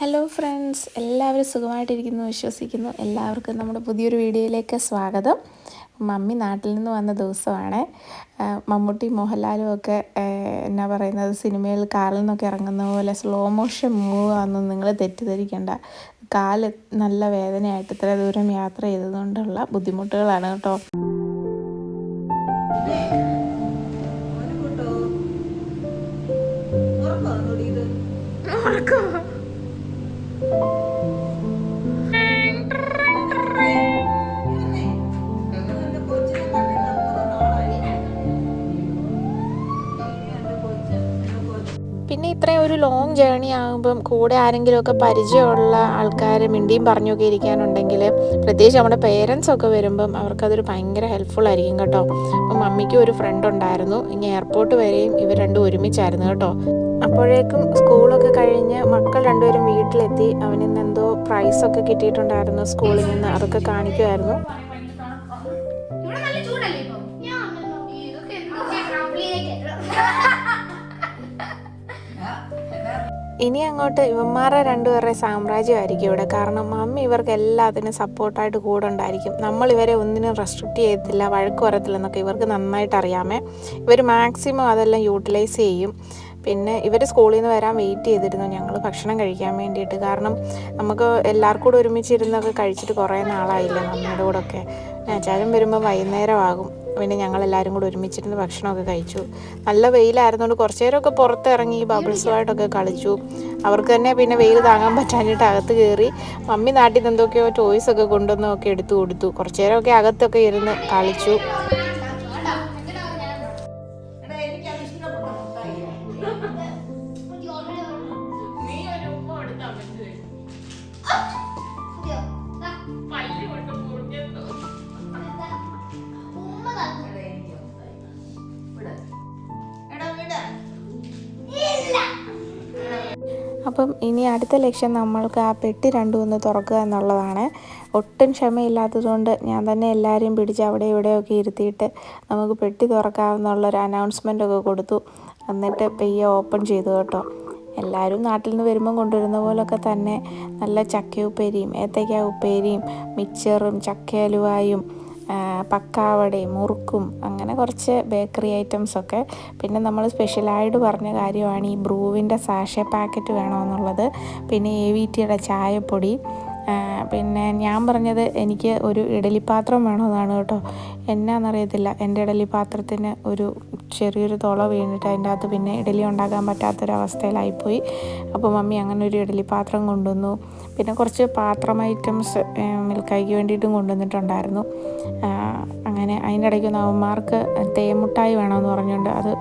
Hello friends, എല്ലാവരും സുഖമായിട്ടിരിക്കുന്നു വിശ്വസിക്കുന്നു. എല്ലാവർക്കും നമ്മുടെ പുതിയൊരു വീഡിയോയിലേക്ക് സ്വാഗതം. മമ്മി നാട്ടിൽ നിന്ന് വന്ന ദിവസമാണ്. മമ്മൂട്ടി മോഹൻലാലും ഒക്കെ എന്നാ പറയുന്നത്, സിനിമയിൽ കാറിൽ നിന്നൊക്കെ ഇറങ്ങുന്ന പോലെ സ്ലോ മോഷൻ മൂവ് ആണെന്ന് നിങ്ങൾ തെറ്റിദ്ധരിക്കേണ്ട. കാല് നല്ല വേദനയായിട്ട് ഇത്ര ദൂരം യാത്ര ചെയ്തതുകൊണ്ടുള്ള ബുദ്ധിമുട്ടുകളാണ് കേട്ടോ. പിന്നെ ഇത്രയും ഒരു ലോങ് ജേർണി ആകുമ്പം കൂടെ ആരെങ്കിലുമൊക്കെ പരിചയമുള്ള ആൾക്കാർ മിണ്ടിയും പറഞ്ഞൊക്കെ ഇരിക്കാനുണ്ടെങ്കിൽ, പ്രത്യേകിച്ച് നമ്മുടെ പേരൻസൊക്കെ വരുമ്പം അവർക്കതൊരു ഭയങ്കര ഹെൽപ്ഫുൾ ആയിരിക്കും കേട്ടോ. അപ്പം മമ്മിക്കും ഒരു ഫ്രണ്ട് ഉണ്ടായിരുന്നു. ഇനി എയർപോർട്ട് വരെയും ഇവർ രണ്ടും ഒരുമിച്ചായിരുന്നു കേട്ടോ. അപ്പോഴേക്കും സ്കൂളൊക്കെ കഴിഞ്ഞ് മക്കൾ രണ്ടുപേരും വീട്ടിലെത്തി. അവനിന്ന് എന്തോ പ്രൈസൊക്കെ കിട്ടിയിട്ടുണ്ടായിരുന്നു സ്കൂളിൽ നിന്ന്, അതൊക്കെ കാണിക്കുമായിരുന്നു. ഇനി അങ്ങോട്ട് ഇവന്മാരുടെ രണ്ടുപേരുടെ സാമ്രാജ്യമായിരിക്കും ഇവിടെ. കാരണം മമ്മി ഇവർക്ക് എല്ലാത്തിനും സപ്പോർട്ടായിട്ട് കൂടെ ഉണ്ടായിരിക്കും. നമ്മളിവരെ ഒന്നിനും റെസ്ട്രിക്റ്റ് ചെയ്യത്തില്ല, വഴക്ക് പറയത്തില്ലെന്നൊക്കെ ഇവർക്ക് നന്നായിട്ട് അറിയാമേ. ഇവർ മാക്സിമം അതെല്ലാം യൂട്ടിലൈസ് ചെയ്യും. പിന്നെ ഇവർ സ്കൂളിൽ നിന്ന് വരാൻ വെയിറ്റ് ചെയ്തിരുന്നു ഞങ്ങൾ ഭക്ഷണം കഴിക്കാൻ വേണ്ടിയിട്ട്. കാരണം നമുക്ക് എല്ലാവർക്കും കൂടെ ഒരുമിച്ചിരുന്നൊക്കെ കഴിച്ചിട്ട് കുറേ നാളായില്ല മമ്മിയുടെ കൂടെ ഒക്കെ. അച്ചാച്ചൻ വരുമ്പോൾ വൈകുന്നേരമാകും. പിന്നെ ഞങ്ങളെല്ലാവരും കൂടെ ഒരുമിച്ചിരുന്ന് ഭക്ഷണമൊക്കെ കഴിച്ചു. നല്ല വെയിലായിരുന്നുകൊണ്ട് കുറച്ച് നേരമൊക്കെ പുറത്തിറങ്ങി ബബിൾസുമായിട്ടൊക്കെ കളിച്ചു. അവർക്ക് തന്നെ പിന്നെ വെയിൽ താങ്ങാൻ പറ്റാഞ്ഞിട്ട് അകത്ത് കയറി. മമ്മി നാട്ടിൽ നിന്ന് എന്തൊക്കെയോ ടോയ്സൊക്കെ കൊണ്ടുവന്നൊക്കെ എടുത്തു കൊടുത്തു. കുറച്ച് നേരമൊക്കെ അകത്തൊക്കെ ഇരുന്ന് കളിച്ചു. അപ്പം ഇനി അടുത്ത ലക്ഷ്യം നമ്മൾക്ക് ആ പെട്ടി രണ്ടും ഒന്ന് തുറക്കുക എന്നുള്ളതാണ്. ഒട്ടും ക്ഷമയില്ലാത്തതുകൊണ്ട് ഞാൻ തന്നെ എല്ലാവരെയും പിടിച്ച് അവിടെ ഇവിടെയൊക്കെ ഇരുത്തിയിട്ട് നമുക്ക് പെട്ടി തുറക്കാമെന്നുള്ളൊരു അനൗൺസ്മെൻ്റ് ഒക്കെ കൊടുത്തു. എന്നിട്ട് പെയ്യെ ഓപ്പൺ ചെയ്തു കേട്ടോ. എല്ലാവരും നാട്ടിൽ നിന്ന് വരുമ്പം കൊണ്ടുവരുന്ന പോലൊക്കെ തന്നെ നല്ല ചക്ക ഉപ്പേരിയും ഏത്തയ്ക്ക ഉപ്പേരിയും മിച്ചറും ചക്കയലുവായും പക്കാവടയും മുറുക്കും അങ്ങനെ കുറച്ച് ബേക്കറി ഐറ്റംസൊക്കെ. പിന്നെ നമ്മൾ സ്പെഷ്യലായിട്ട് പറഞ്ഞ കാര്യമാണ് ഈ ബ്രൂവിൻ്റെ സാഷെ പാക്കറ്റ് വേണമെന്നുള്ളത്. പിന്നെ AVTയുടെ ചായപ്പൊടി. പിന്നെ ഞാൻ പറഞ്ഞത് എനിക്ക് ഒരു ഇഡലിപ്പാത്രം വേണമെന്നാണ് കേട്ടോ. എന്നാണെന്നറിയത്തില്ല, എൻ്റെ ഇഡലിപ്പാത്രത്തിന് ഒരു ചെറിയൊരു തുള വീണിട്ട് അതിൻ്റെ അകത്ത് പിന്നെ ഇഡലി ഉണ്ടാക്കാൻ പറ്റാത്തൊരവസ്ഥയിലായിപ്പോയി. അപ്പോൾ മമ്മി അങ്ങനെ ഒരു ഇഡലിപ്പാത്രം കൊണ്ടുവന്നു. പിന്നെ കുറച്ച് പാത്രം ഐറ്റംസ് മിൽക്കായ്ക്ക് വേണ്ടിയിട്ടും കൊണ്ടുവന്നിട്ടുണ്ടായിരുന്നു. അങ്ങനെ അതിൻ്റെ ഇടയ്ക്ക് നവന്മാർക്ക് തേമുട്ടായി വേണമെന്ന് പറഞ്ഞുകൊണ്ട് അത്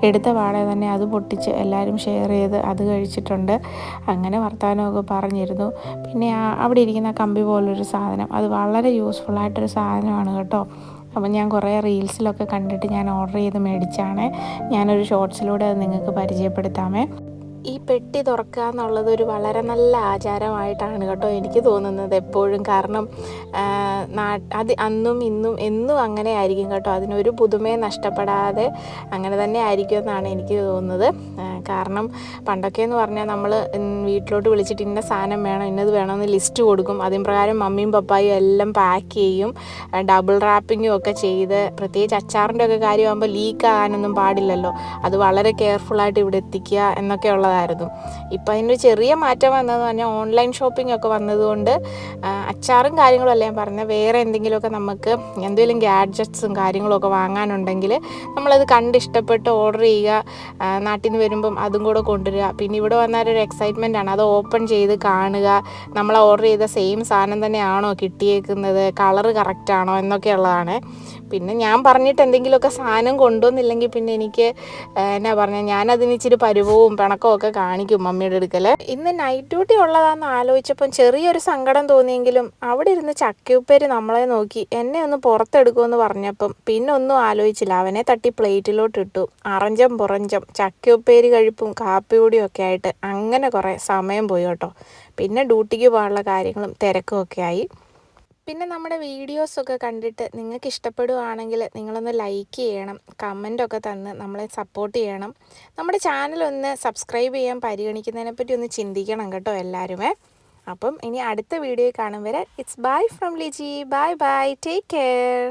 എടുത്ത പാടെ തന്നെ അത് പൊട്ടിച്ച് എല്ലാവരും ഷെയർ ചെയ്ത് അത് കഴിച്ചിട്ടുണ്ട്. അങ്ങനെ വർത്തമാനമൊക്കെ പറഞ്ഞിരുന്നു. പിന്നെ അവിടെ ഇരിക്കുന്ന കമ്പി പോലൊരു സാധനം, അത് വളരെ യൂസ്ഫുള്ളായിട്ടൊരു സാധനമാണ് കേട്ടോ. അപ്പം ഞാൻ കുറേ റീൽസിലൊക്കെ കണ്ടിട്ട് ഞാൻ ഓർഡർ ചെയ്ത് മേടിച്ചാണ്. ഞാനൊരു ഷോർട്സിലൂടെ അത് നിങ്ങൾക്ക് പരിചയപ്പെടുത്താമേ. ഈ പെട്ടി തുറക്കുക എന്നുള്ളത് ഒരു വളരെ നല്ല ആചാരമായിട്ടാണ് കേട്ടോ എനിക്ക് തോന്നുന്നത് എപ്പോഴും. കാരണം അത് അന്നും ഇന്നും എന്നും അങ്ങനെ ആയിരിക്കും കേട്ടോ. അതിനൊരു പുതുമയും നഷ്ടപ്പെടാതെ അങ്ങനെ തന്നെ ആയിരിക്കുമെന്നാണ് എനിക്ക് തോന്നുന്നത്. കാരണം പണ്ടൊക്കെ എന്ന് പറഞ്ഞാൽ നമ്മൾ വീട്ടിലോട്ട് വിളിച്ചിട്ട് ഇന്ന സാധനം വേണം ഇന്നത് വേണമെന്ന് ലിസ്റ്റ് കൊടുക്കും. അതിന് പ്രകാരം മമ്മിയും പപ്പായും എല്ലാം പാക്ക് ചെയ്യും, ഡബിൾ റാപ്പിങ്ങും ഒക്കെ ചെയ്ത്. പ്രത്യേകിച്ച് അച്ചാറിൻ്റെ ഒക്കെ കാര്യമാകുമ്പോൾ ലീക്ക് ആകാനൊന്നും പാടില്ലല്ലോ. അത് വളരെ കെയർഫുള്ളായിട്ട് ഇവിടെ എത്തിക്കുക എന്നൊക്കെ ഉള്ളതായിരുന്നു. ഇപ്പം അതിനൊരു ചെറിയ മാറ്റം വന്നതെന്ന് പറഞ്ഞാൽ ഓൺലൈൻ ഷോപ്പിംഗ് ഒക്കെ വന്നതുകൊണ്ട് അച്ചാറും കാര്യങ്ങളും അല്ല ഞാൻ പറഞ്ഞത്, വേറെ എന്തെങ്കിലുമൊക്കെ നമുക്ക് എന്തെങ്കിലും ഗാഡ്ജറ്റ്സും കാര്യങ്ങളൊക്കെ വാങ്ങാനുണ്ടെങ്കിൽ നമ്മളത് കണ്ട് ഇഷ്ടപ്പെട്ട് ഓർഡർ ചെയ്യുക. നാട്ടിൽ നിന്ന് വരുമ്പം അതും കൂടെ കൊണ്ടുവരിക. പിന്നെ ഇവിടെ വന്നാലൊരു എക്സൈറ്റ്മെൻ്റ് ആണ്, അത് ഓപ്പൺ ചെയ്ത് കാണുക, നമ്മൾ ഓർഡർ ചെയ്ത സെയിം സാധനം തന്നെയാണോ കിട്ടിയേക്കുന്നത്, കളറ് കറക്റ്റാണോ എന്നൊക്കെ ഉള്ളതാണ്. പിന്നെ ഞാൻ പറഞ്ഞിട്ട് എന്തെങ്കിലുമൊക്കെ സാധനം കൊണ്ടുവന്നില്ലെങ്കിൽ പിന്നെ എനിക്ക് എന്നാ പറഞ്ഞാൽ ഞാനതിന് ഇച്ചിരി പരുവവും പിണക്കവും ഒക്കെ കാണിക്കും മമ്മിയുടെ അടുക്കൽ. ഇന്ന് നൈറ്റ് ഡ്യൂട്ടി ഉള്ളതാണെന്ന് ആലോചിച്ചപ്പം ചെറിയൊരു സങ്കടം തോന്നിയെങ്കിലും അവിടെ ഇരുന്ന് ചക്കയുപ്പേരി നമ്മളെ നോക്കി എന്നെ ഒന്ന് പുറത്തെടുക്കുമെന്ന് പറഞ്ഞപ്പം പിന്നെ ഒന്നും ആലോചിച്ചില്ല, അവനെ തട്ടി പ്ലേറ്റിലോട്ട് ഇട്ടു. അറഞ്ചം പുറഞ്ചം ചക്കയുപ്പേരി കഴിപ്പും കാപ്പിയൂടിയും ഒക്കെ ആയിട്ട് അങ്ങനെ കുറേ സമയം പോയി കേട്ടോ. പിന്നെ ഡ്യൂട്ടിക്ക് പോകാനുള്ള കാര്യങ്ങളും തിരക്കും ഒക്കെ ആയി. പിന്നെ നമ്മുടെ വീഡിയോസൊക്കെ കണ്ടിട്ട് നിങ്ങൾക്ക് ഇഷ്ടപ്പെടുകയാണെങ്കിൽ നിങ്ങളൊന്ന് ലൈക്ക് ചെയ്യണം, കമൻറ്റൊക്കെ തന്ന് നമ്മളെ സപ്പോർട്ട് ചെയ്യണം. നമ്മുടെ ചാനലൊന്ന് സബ്സ്ക്രൈബ് ചെയ്യാൻ പരിഗണിക്കുന്നതിനെപ്പറ്റി ഒന്ന് ചിന്തിക്കണം കേട്ടോ എല്ലാവരുമേ. അപ്പം ഇനി അടുത്ത വീഡിയോ കാണും വരെ it's bye from Liji. Bye bye, take care.